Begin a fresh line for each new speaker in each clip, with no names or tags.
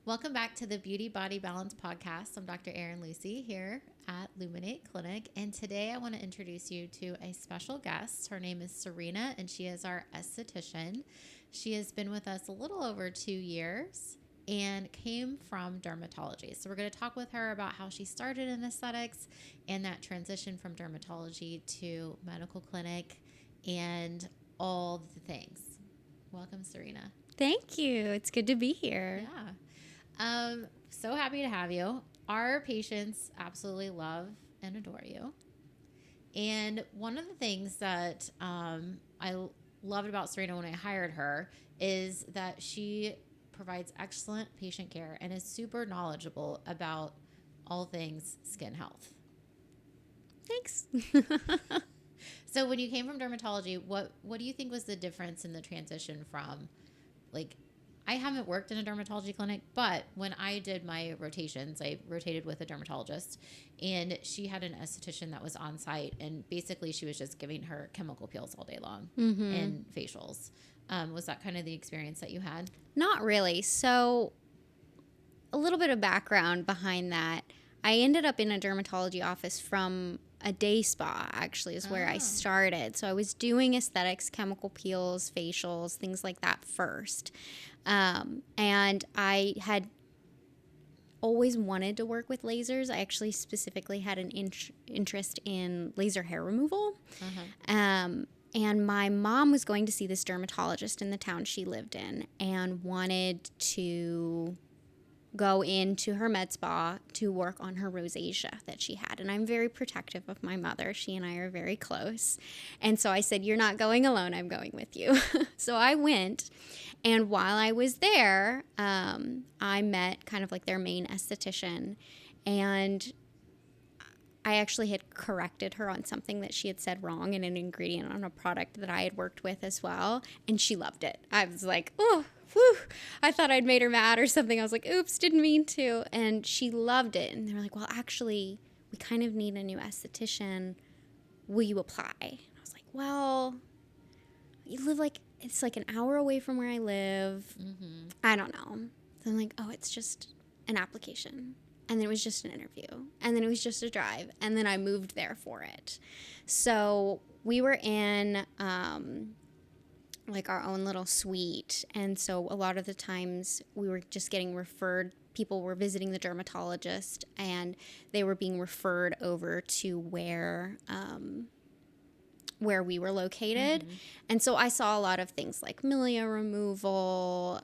Welcome back to the Beauty Body Balance Podcast. I'm Dr. Erin Lucie here at Luminate Clinic, and today I want to introduce you to a special guest. Her name is Serena, and she is our esthetician. She has been with us a little over 2 years and came from dermatology. So we're going to talk with her about how she started in aesthetics and that transition from dermatology to medical clinic and all the things. Welcome, Serena.
Thank you. It's good to be here.
Yeah. So happy to have you. Our patients absolutely love and adore you. And one of the things that I loved about Serena when I hired her is that she provides excellent patient care and is super knowledgeable about all things skin health.
Thanks.
So when you came from dermatology, what do you think was the difference in the transition from, like, I haven't worked in a dermatology clinic, but when I did my rotations, I rotated with a dermatologist, and she had an esthetician that was on site, and basically she was just giving her chemical peels all day long and facials. Was that kind of the experience that you had?
Not really. So, a little bit of background behind that. I ended up in a dermatology office from a day spa, actually, is where I started. So, I was doing aesthetics, chemical peels, facials, things like that first. And I had always wanted to work with lasers. I actually specifically had an interest in laser hair removal. And my mom was going to see this dermatologist in the town she lived in and wanted to go into her med spa to work on her rosacea that she had. And I'm very protective of my mother. She and I are very close. And so I said, "You're not going alone. I'm going with you." So I went. And while I was there, I met kind of like their main esthetician. And I actually had corrected her on something that she had said wrong in an ingredient on a product that I had worked with as well. And she loved it. I was like, oh, whew. I thought I'd made her mad or something. I was like, oops, didn't mean to. And she loved it. And they were like, well, actually, we kind of need a new esthetician. Will you apply? And I was like, well, you live it's like an hour away from where I live. I don't know. So I'm like, oh, it's just an application. And then it was just an interview. And then it was just a drive. And then I moved there for it. So we were in like our own little suite. And so a lot of the times we were just getting referred. People were visiting the dermatologist and they were being referred over to where we were located. And so I saw a lot of things like milia removal,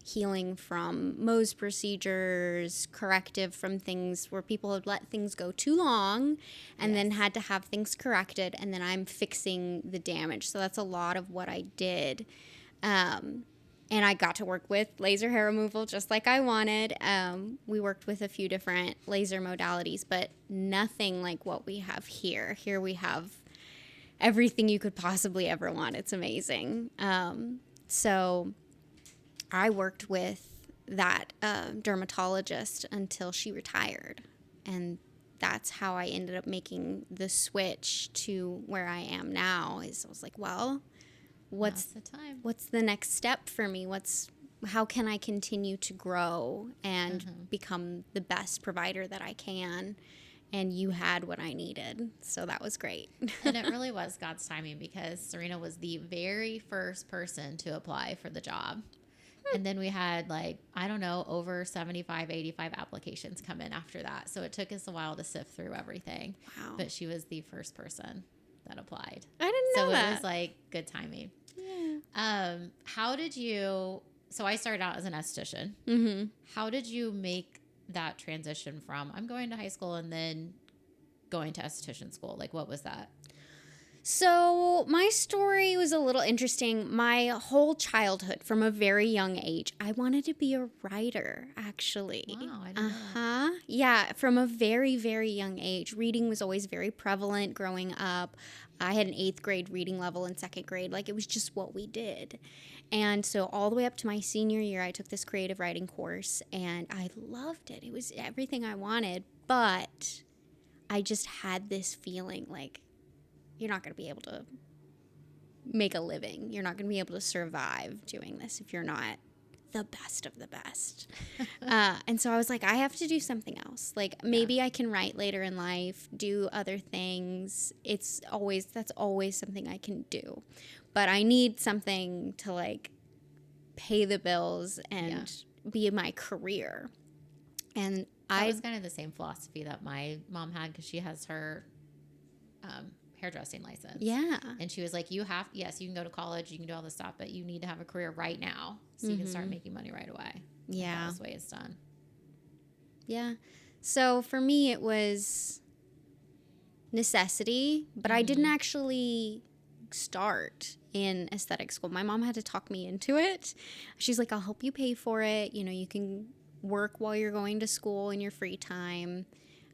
healing from Mohs procedures, corrective from things where people had let things go too long and then had to have things corrected, and then I'm fixing the damage. So that's a lot of what I did. And I got to work with laser hair removal just like I wanted. We worked with a few different laser modalities, but nothing like what we have here. Here we have everything you could possibly ever want. It's amazing. So I worked with that dermatologist until she retired. And that's how I ended up making the switch to where I am now. Is I was like, well, what's the next step for me? How can I continue to grow and become the best provider that I can? And you had what I needed. So that was great.
And it really was God's timing, because Serena was the very first person to apply for the job. And then we had over 75, 85 applications come in after that. So it took us a while to sift through everything.
Wow.
But she was the first person that applied.
I didn't know that.
So it was good timing. Yeah. So I started out as an esthetician. How did you make that transition from I'm going to high school and then going to esthetician school? What was that?
So my story was a little interesting. My whole childhood, from a very young age, I wanted to be a writer, actually.
Wow, I didn't know that.
Yeah, from a very, very young age. Reading was always very prevalent growing up. I had an 8th grade reading level in 2nd grade. It was just what we did. And so all the way up to my senior year, I took this creative writing course, and I loved it. It was everything I wanted, but I just had this feeling you're not going to be able to make a living. You're not going to be able to survive doing this if you're not the best of the best. And so I was like, I have to do something else. Like maybe I can write later in life, do other things. That's always something I can do. But I need something to like pay the bills and be my career. And
that was kind of the same philosophy that my mom had, because she has her hairdressing license.
Yeah.
And she was like, you can go to college, you can do all this stuff, but you need to have a career right now so you can start making money right away.
Yeah.
That's the way it's done.
Yeah. So for me, it was necessity, but I didn't actually start in aesthetic school. My mom had to talk me into it. She's like, I'll help you pay for it. You know, you can work while you're going to school in your free time.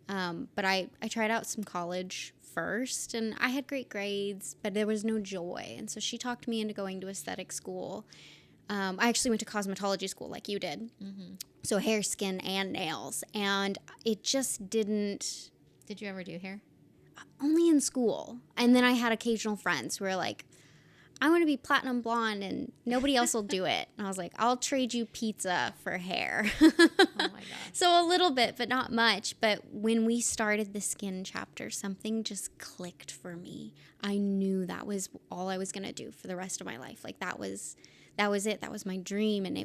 But I tried out some college first, and I had great grades, but there was no joy. And so she talked me into going to aesthetic school. I actually went to cosmetology school like you did. So hair, skin, and nails. And it just didn't...
Did you ever do hair?
Only in school. And then I had occasional friends who were like, I want to be platinum blonde and nobody else will do it. And I was like, I'll trade you pizza for hair.
Oh my God.
So a little bit, but not much. But when we started the skin chapter, something just clicked for me. I knew that was all I was going to do for the rest of my life. Like that was it. That was my dream. And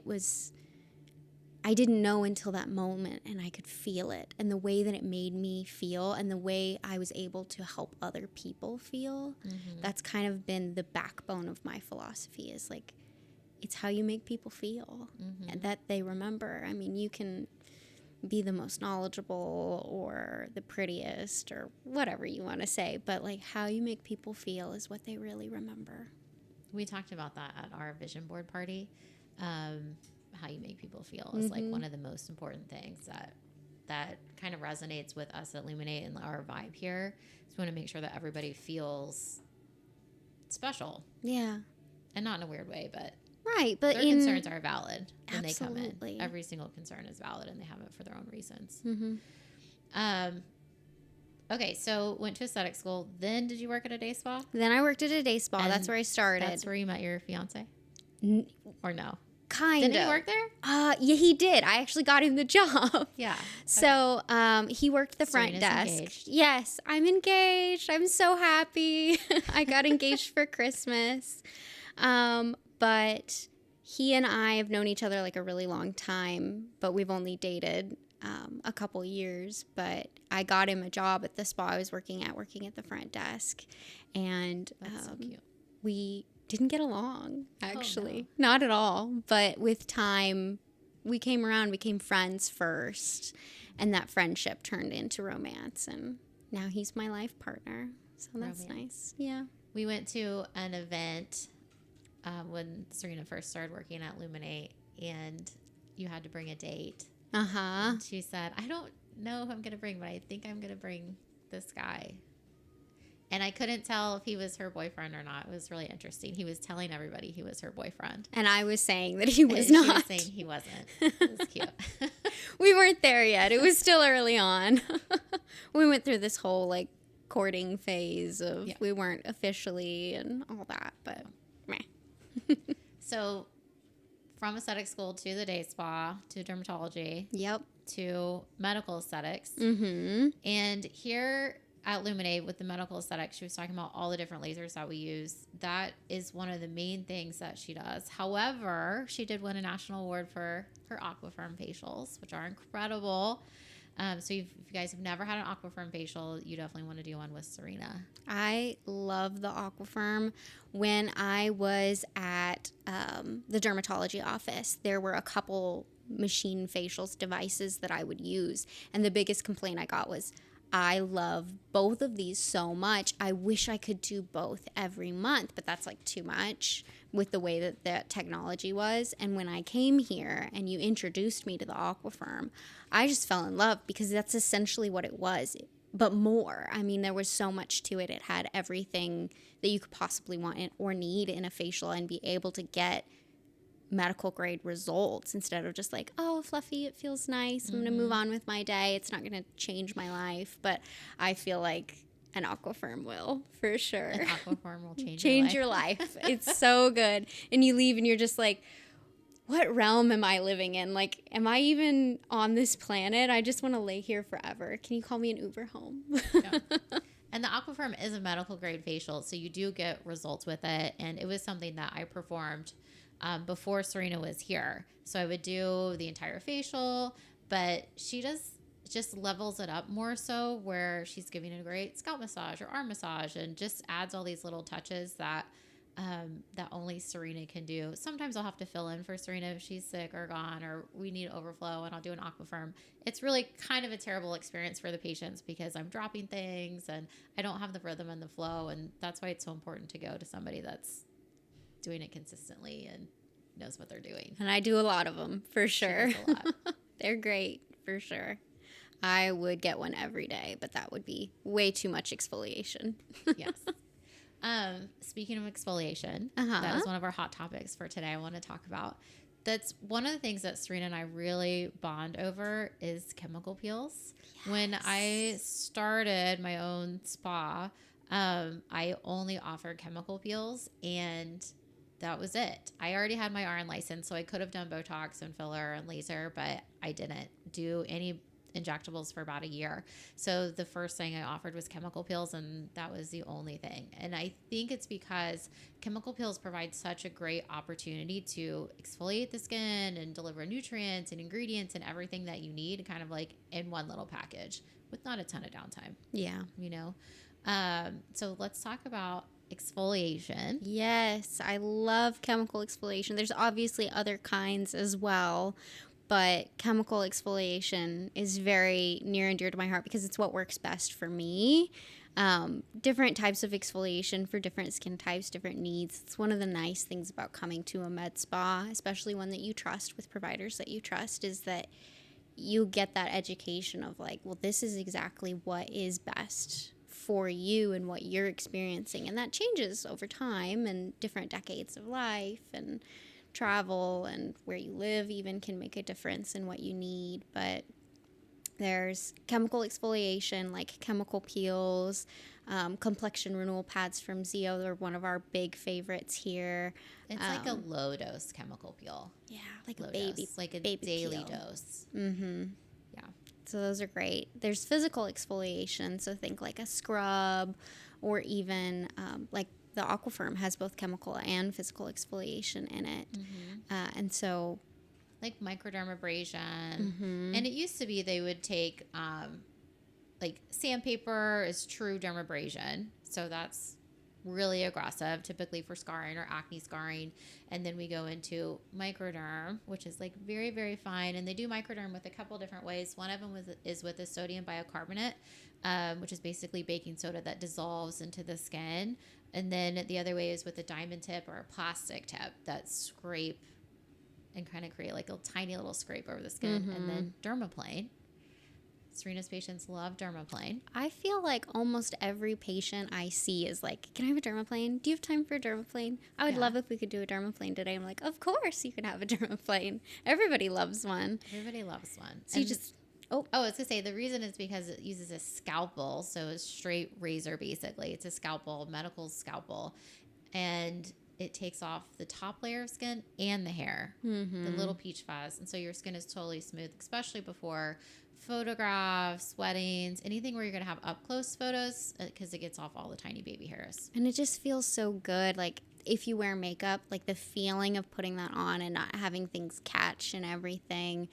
I didn't know until that moment, and I could feel it, and the way that it made me feel and the way I was able to help other people feel. That's kind of been the backbone of my philosophy, is like, it's how you make people feel and that they remember. I mean, you can be the most knowledgeable or the prettiest or whatever you want to say, but like how you make people feel is what they really remember.
We talked about that at our vision board party. How you make people feel is like one of the most important things that kind of resonates with us at Luminate and our vibe here. So we want to make sure that everybody feels special.
Yeah.
And not in a weird way, but
right. But
their concerns are valid when
absolutely.
they come in. Every single concern is valid, and they have it for their own reasons. Okay, so went to aesthetic school. Then did you work at a day spa?
Then I worked at a day spa.
And
that's where I started.
That's where you met your fiance? Or no?
Kind of.
Didn't he work there?
Yeah, he did. I actually got him the job.
Yeah.
So he worked the front desk.
Engaged.
Yes, I'm engaged. I'm so happy. I got engaged for Christmas. But he and I have known each other like a really long time, but we've only dated a couple years. But I got him a job at the spa I was working at the front desk. And
That's so cute.
We didn't get along, actually.
Oh, no.
Not at all. But with time, we came around, became friends first, and that friendship turned into romance, and now he's my life partner. So that's nice. Yeah.
We went to an event when Serena first started working at Luminate, and you had to bring a date. And she said, I don't know who I'm going to bring, but I think I'm going to bring this guy. And I couldn't tell if he was her boyfriend or not. It was really interesting. He was telling everybody he was her boyfriend.
And I was saying that he was
not.
not.
She was saying he wasn't. It was cute.
We weren't there yet. It was still early on. We went through this whole like courting phase of we weren't officially and all that, but meh.
So from aesthetic school to the day spa to dermatology.
Yep.
To medical aesthetics. And here at Luminate with the medical aesthetics, she was talking about all the different lasers that we use. That is one of the main things that she does. However, she did win a national award for her Aquafirm facials, which are incredible. So if you guys have never had an Aquafirm facial, you definitely want to do one with Serena.
I love the Aquafirm. When I was at the dermatology office, there were a couple machine facials devices that I would use. And the biggest complaint I got was, I love both of these so much. I wish I could do both every month, but that's like too much with the way that the technology was. And when I came here and you introduced me to the Aquafirm, I just fell in love because that's essentially what it was, but more. I mean, there was so much to it. It had everything that you could possibly want or need in a facial and be able to get medical grade results instead of just like, oh, fluffy, it feels nice, I'm gonna move on with my day, it's not gonna change my life. But I feel like an Aquafirm will, for sure.
An Aquafirm will change
your life. It's so good. And you leave and you're just like, what realm am I living in? Like, am I even on this planet? I just want to lay here forever. Can you call me an Uber home?
Yeah. And the Aquafirm is a medical grade facial, so you do get results with it. And it was something that I performed before Serena was here. So I would do the entire facial, but she does just levels it up more so, where she's giving a great scalp massage or arm massage and just adds all these little touches that that only Serena can do. Sometimes I'll have to fill in for Serena if she's sick or gone, or we need overflow, and I'll do an Aquafirm. It's really kind of a terrible experience for the patients because I'm dropping things and I don't have the rhythm and the flow, and that's why it's so important to go to somebody that's doing it consistently and knows what they're doing.
And I do a lot of them, for sure.
She does a lot.
They're great, for sure. I would get one every day, but that would be way too much exfoliation.
Yes. Speaking of exfoliation, that is one of our hot topics for today I want to talk about. That's one of the things that Serena and I really bond over is chemical peels. Yes. When I started my own spa, I only offered chemical peels, and that was it. I already had my RN license, so I could have done Botox and filler and laser, but I didn't do any injectables for about a year. So the first thing I offered was chemical peels, and that was the only thing. And I think it's because chemical peels provide such a great opportunity to exfoliate the skin and deliver nutrients and ingredients and everything that you need kind of like in one little package with not a ton of downtime.
Yeah.
You know? So let's talk about exfoliation.
Yes, I love chemical exfoliation. There's obviously other kinds as well, but chemical exfoliation is very near and dear to my heart because it's what works best for me. Different types of exfoliation for different skin types, different needs. It's one of the nice things about coming to a med spa, especially one that you trust, with providers that you trust, is that you get that education of like, well, this is exactly what is best for you and what you're experiencing. And that changes over time and different decades of life, and travel and where you live even can make a difference in what you need. But there's chemical exfoliation like chemical peels, complexion renewal pads from Zio. They're one of our big favorites here.
It's like a low dose chemical peel.
Yeah, like
low
a baby
dose, like a
baby
daily
peel.
dose.
Mm-hmm.
Yeah.
So those are great. There's physical exfoliation, so think like a scrub, or even like the Aquafirm has both chemical and physical exfoliation in it. Mm-hmm. And so
like microdermabrasion. Mm-hmm. And it used to be they would take like sandpaper is true dermabrasion. So that's really aggressive, typically for scarring or acne scarring. And then we go into microderm, which is like very, very fine. And they do microderm with a couple different ways. One of them is with a sodium bicarbonate, which is basically baking soda that dissolves into the skin. And then the other way is with a diamond tip or a plastic tip that scrape and kind of create like a tiny little scrape over the skin. Mm-hmm. And then dermaplane. Serena's patients love dermaplane.
I feel like almost every patient I see is like, can I have a dermaplane? Do you have time for a dermaplane? I would love if we could do a dermaplane today. I'm like, of course you can have a dermaplane. Everybody loves one.
Everybody loves one.
So you just...
Oh, I was going to say, the reason is because it uses a scalpel, so a straight razor, basically. It's a scalpel, medical scalpel, and it takes off the top layer of skin and the hair, the little peach fuzz, and so your skin is totally smooth, especially before photographs, weddings, anything where you're going to have up-close photos, because it gets off all the tiny baby hairs.
And it just feels so good, like if you wear makeup, like the feeling of putting that on and not having things catch and everything.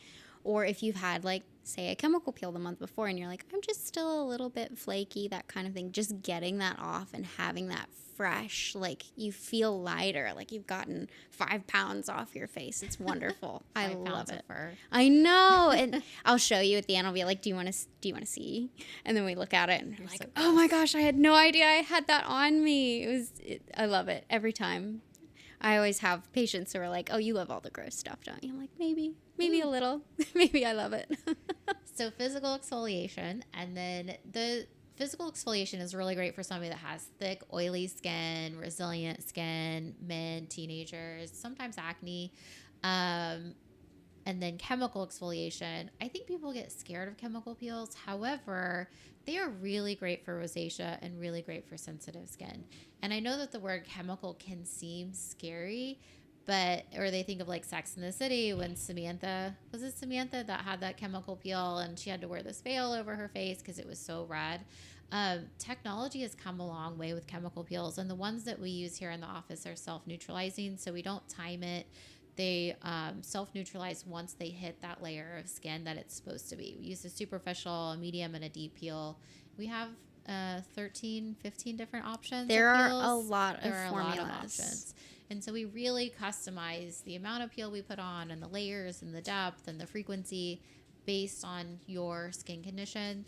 Or if you've had, like, say, a chemical peel the month before and you're like, I'm just still a little bit flaky, that kind of thing. Just getting that off and having that fresh, like, you feel lighter, like you've gotten 5 pounds off your face. It's wonderful. I love it. I know. And I'll show you at the end. I'll be like, do you want to see? And then we look at it and we're like, oh my gosh, I had no idea I had that on me. I love it every time. I always have patients who are like, oh, you love all the gross stuff, don't you? I'm like, maybe a little. Maybe I love it.
So physical exfoliation, and then the physical exfoliation is really great for somebody that has thick, oily skin, resilient skin, men, teenagers, sometimes acne. And then chemical exfoliation. I think people get scared of chemical peels. However, they are really great for rosacea and really great for sensitive skin. And I know that the word chemical can seem scary, or they think of like Sex in the City when Samantha that had that chemical peel and she had to wear this veil over her face because it was so red. Technology has come a long way with chemical peels, and the ones that we use here in the office are self-neutralizing, so we don't time it. They self-neutralize once they hit that layer of skin that it's supposed to be. We use a superficial, a medium, and a deep peel. We have 13, 15 different options.
There are a lot of formulas.
Options. And so we really customize the amount of peel we put on and the layers and the depth and the frequency based on your skin condition.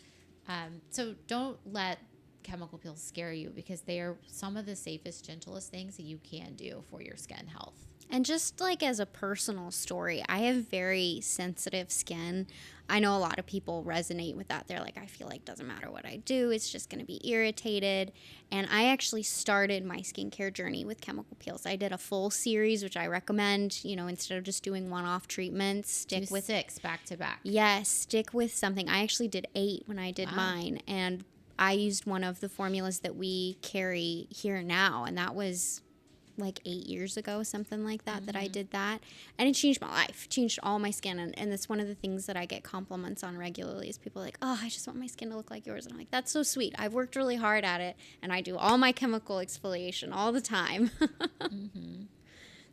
So don't let chemical peels scare you, because they are some of the safest, gentlest things that you can do for your skin health.
And just like as a personal story, I have very sensitive skin. I know a lot of people resonate with that. They're like, I feel like it doesn't matter what I do, it's just going to be irritated. And I actually started my skincare journey with chemical peels. I did a full series, which I recommend, instead of just doing one-off treatments, stick with
6 back to back.
Yes, stick with something. I actually did 8 when I did mine. And I used one of the formulas that we carry here now. And that was like 8 years ago, something like that, that I did that. And it changed my life, changed all my skin. And that's one of the things that I get compliments on regularly is people are like, oh, I just want my skin to look like yours. And I'm like, that's so sweet. I've worked really hard at it, and I do all my chemical exfoliation all the time.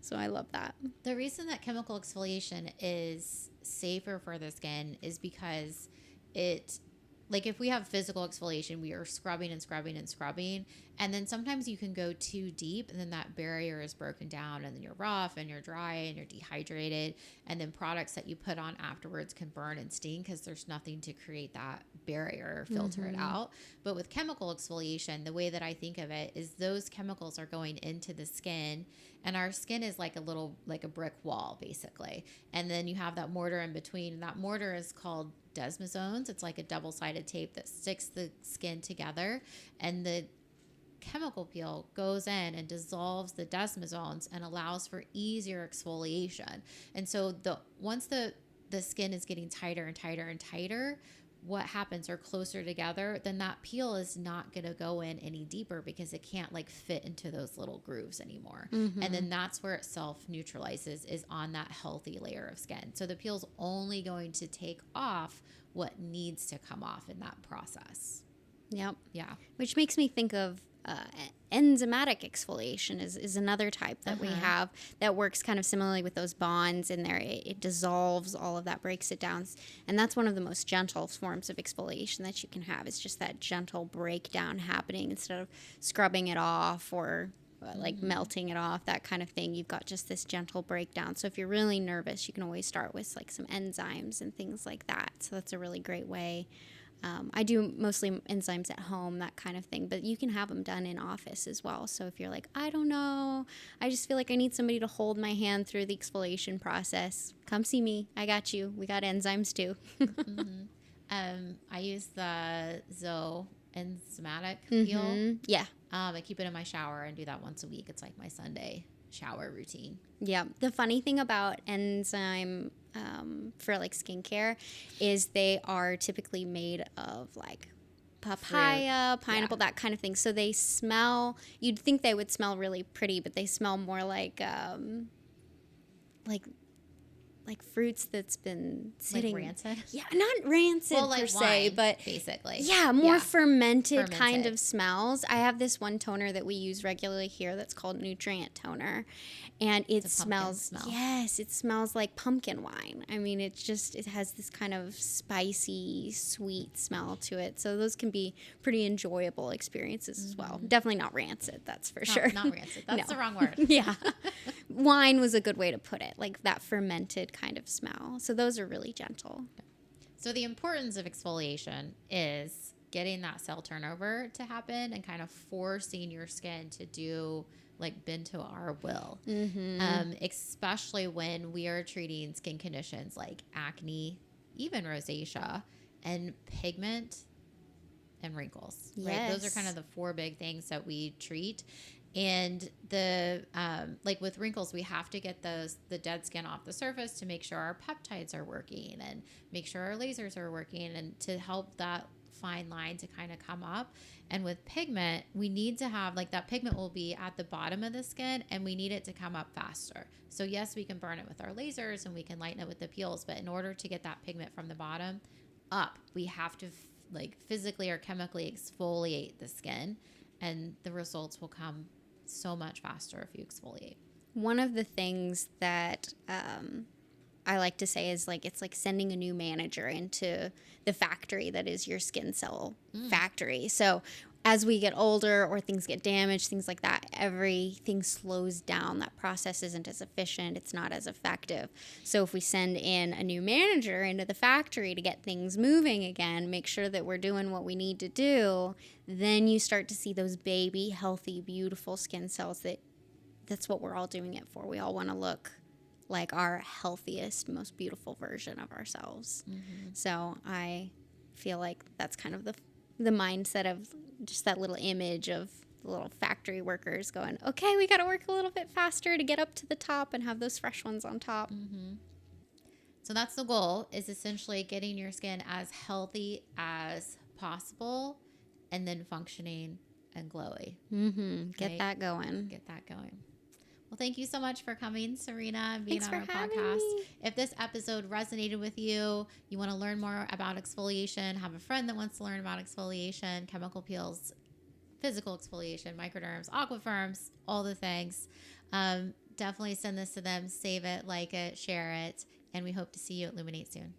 So I love that.
The reason that chemical exfoliation is safer for the skin is because if we have physical exfoliation, we are scrubbing and scrubbing and scrubbing. And then sometimes you can go too deep, and then that barrier is broken down, and then you're rough and you're dry and you're dehydrated. And then products that you put on afterwards can burn and sting because there's nothing to create that barrier or filter it out. But with chemical exfoliation, the way that I think of it is those chemicals are going into the skin, and our skin is like a brick wall, basically. And then you have that mortar in between, and that mortar is called desmosomes. It's like a double-sided tape that sticks the skin together, and the chemical peel goes in and dissolves the desmosomes and allows for easier exfoliation. And so once the skin is getting tighter and tighter and tighter, what happens, are closer together, then that peel is not going to go in any deeper because it can't fit into those little grooves anymore. And then that's where it self-neutralizes, is on that healthy layer of skin. So the peel's only going to take off what needs to come off in that process.
Yep.
Yeah.
Which makes me think of enzymatic exfoliation is another type that we have that works kind of similarly with those bonds in there. It dissolves all of that, breaks it down. And that's one of the most gentle forms of exfoliation that you can have. It's just that gentle breakdown happening instead of scrubbing it off or melting it off, that kind of thing. You've got just this gentle breakdown. So if you're really nervous, you can always start with some enzymes and things like that. So that's a really great way. I do mostly enzymes at home, that kind of thing, but you can have them done in office as well. So if you're like, I don't know, I just feel like I need somebody to hold my hand through the exfoliation process, come see me. I got you. We got enzymes too.
I use the Zoe enzymatic peel.
Yeah.
I keep it in my shower and do that once a week. It's like my Sunday shower routine.
Yeah. The funny thing about enzyme for skincare is they are typically made of papaya, pineapple, that kind of thing. So they smell, you'd think they would smell really pretty, but they smell more like fruits that's been sitting.
Like rancid?
Yeah, not rancid per se, but
basically.
Yeah, more fermented kind of smells. I have this one toner that we use regularly here that's called Nutrient Toner. And it smells, yes, it smells like pumpkin wine. I mean, it has this kind of spicy, sweet smell to it. So those can be pretty enjoyable experiences as well. Definitely not rancid, that's for sure.
Not rancid. That's the wrong word.
Yeah. Wine was a good way to put it, like that fermented kind of smell. So those are really gentle.
So the importance of exfoliation is getting that cell turnover to happen and kind of forcing your skin to do bend to our will, especially when we are treating skin conditions like acne, even rosacea, and pigment and wrinkles.
Yes.
Right? Those are kind of the 4 big things that we treat. And the with wrinkles, we have to get the dead skin off the surface to make sure our peptides are working and make sure our lasers are working and to help that fine line to kind of come up. And with pigment, we need to have like that pigment will be at the bottom of the skin, and we need it to come up faster. So yes, we can burn it with our lasers and we can lighten it with the peels, but in order to get that pigment from the bottom up, we have to like physically or chemically exfoliate the skin, and the results will come so much faster if you exfoliate.
One of the things that I like to say is like it's like sending a new manager into the factory that is your skin cell factory. So as we get older or things get damaged, things like that, everything slows down. That process isn't as efficient. It's not as effective. So if we send in a new manager into the factory to get things moving again, make sure that we're doing what we need to do, then you start to see those baby, healthy, beautiful skin cells that's what we're all doing it for. We all want to look like our healthiest, most beautiful version of ourselves. Mm-hmm. So I feel like that's kind of the mindset of just that little image of the little factory workers going, okay, we got to work a little bit faster to get up to the top and have those fresh ones on top.
Mm-hmm. So that's the goal, is essentially getting your skin as healthy as possible and then functioning and glowy.
Mm-hmm. Get that going.
Get that going. Well, thank you so much for coming, Serena, and being
Thanks
on our podcast. Me. If this episode resonated with you, you want to learn more about exfoliation, have a friend that wants to learn about exfoliation, chemical peels, physical exfoliation, microderms, Aquafirms, all the things, definitely send this to them, save it, like it, share it, and we hope to see you at Luminate soon.